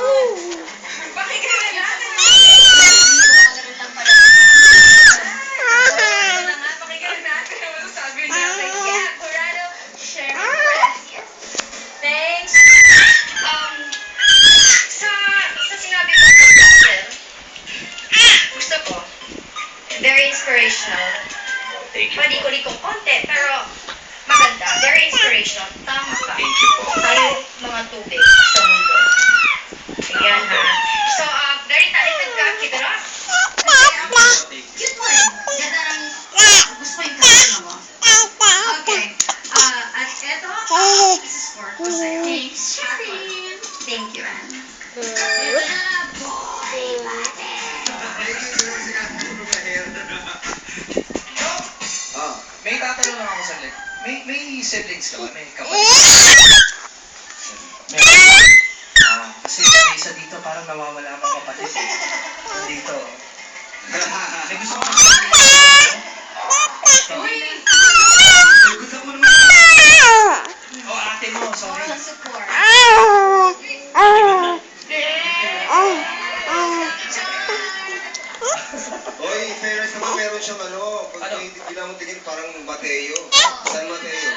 Pakinggan natin. Ganun lang pala. Ito na nga, pakinggan natin ang masasabi niya. Yeah, Corrado, Sherry Perez. Yes. Thanks. Sa sinabi mo, sir, gusto ko, very inspirational. Thank you po. Paliko-likong konti, pero maganda. Very inspirational. Tama ka. Thank you po. Tayo mga tubig sa mundo. Ayan ha. So, very talented ka, keep it up. Cute mo rin. Ganda ng... Gusto ko yung kasama mo. Okay. At eto, this is for ko sa'yo. Thanks, Sherry. Thank you, Anne. Eto na, boy, bate. May tatanong lang ako saglit. May siblings ka ba? May kapatid? Kasi may isa dito parang nawawala ang kapatid eh. Dito. May gusto ko Uy! good luck mo naman. Oh, ate mo, sorry. Moral support. Oy, fairness naman, meron siyang ano, pag hindi mo tingin parang Mateo. San Mateo?